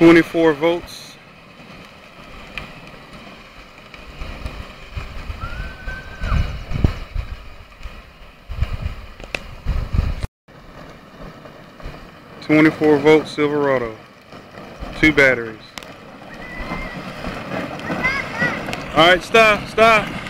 24 volts. .24 volt Silverado. 2 batteries. Alright, stop.